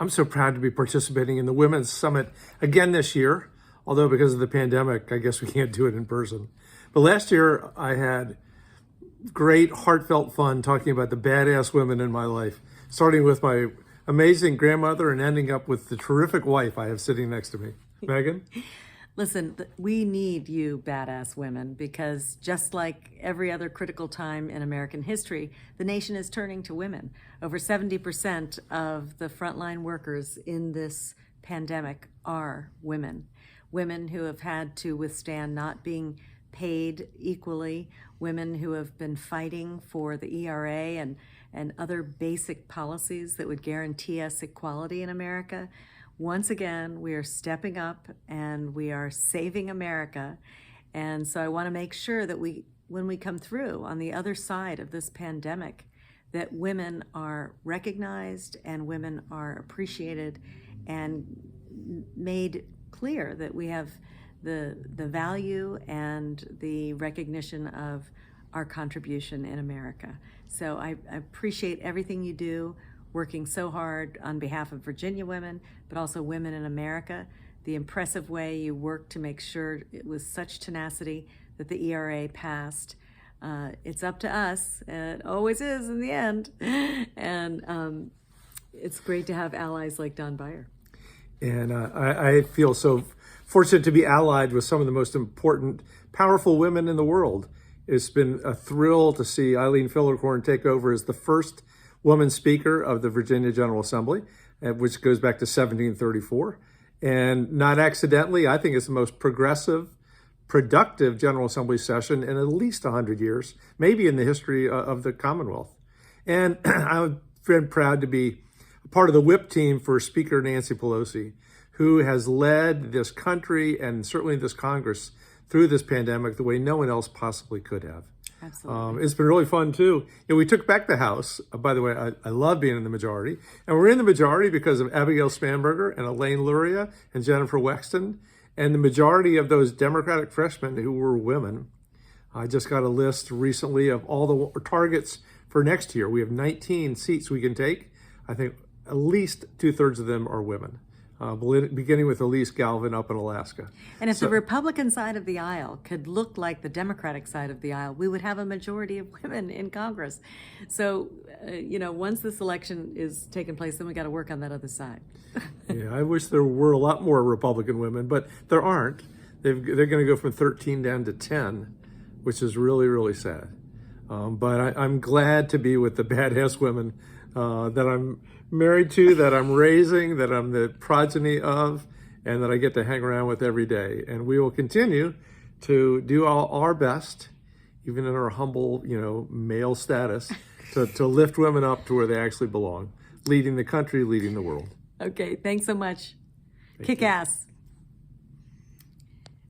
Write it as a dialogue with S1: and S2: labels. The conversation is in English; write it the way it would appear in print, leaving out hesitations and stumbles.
S1: I'm so proud to be participating in the Women's Summit again this year, although because of the pandemic, I guess we can't do it in person. But last year, I had great, heartfelt fun talking about the badass women in my life, starting with my amazing grandmother and ending up with the terrific wife I have sitting next to me. Megan?
S2: Listen, we need you badass women, because just like every other critical time in American history, the nation is turning to women. Over 70% of the frontline workers in this pandemic are women. Women who have had to withstand not being paid equally, women who have been fighting for the ERA and other basic policies that would guarantee us equality in America. Once again, we are stepping up and we are saving America. And so I want to make sure that when we come through on the other side of this pandemic, that women are recognized and women are appreciated and made clear that we have the value and the recognition of our contribution in America. So I appreciate everything you do, working so hard on behalf of Virginia women, but also women in America. The impressive way you worked to make sure it was such tenacity that the ERA passed. It's up to us, and it always is in the end. And it's great to have allies like Don Beyer.
S1: And I feel so fortunate to be allied with some of the most important, powerful women in the world. It's been a thrill to see Eileen Fillercorn take over as the first woman speaker of the Virginia General Assembly, which goes back to 1734. And not accidentally, I think it's the most progressive, productive General Assembly session in at least 100 years, maybe in the history of the Commonwealth. And I've been proud to be a part of the whip team for Speaker Nancy Pelosi, who has led this country and certainly this Congress through this pandemic the way no one else possibly could have.
S2: Absolutely.
S1: It's been really fun too. We took back the House. By the way, I love being in the majority. And we're in the majority because of Abigail Spanberger and Elaine Luria and Jennifer Wexton. And the majority of those Democratic freshmen who were women. I just got a list recently of all the targets for next year. We have 19 seats we can take. I think at least 2/3 of them are women. Beginning with Elise Galvin up in Alaska.
S2: And if the Republican side of the aisle could look like the Democratic side of the aisle, we would have a majority of women in Congress. So, once this election is taking place, then we got to work on that other side.
S1: Yeah, I wish there were a lot more Republican women, but there aren't. They're going to go from 13 down to 10, which is really, really sad. But I'm glad to be with the badass women that I'm married to, that I'm raising, that I'm the progeny of, and that I get to hang around with every day. And we will continue to do all our best, even in our humble, male status, to lift women up to where they actually belong, leading the country, leading the world.
S2: Okay, thanks so much. Kick ass.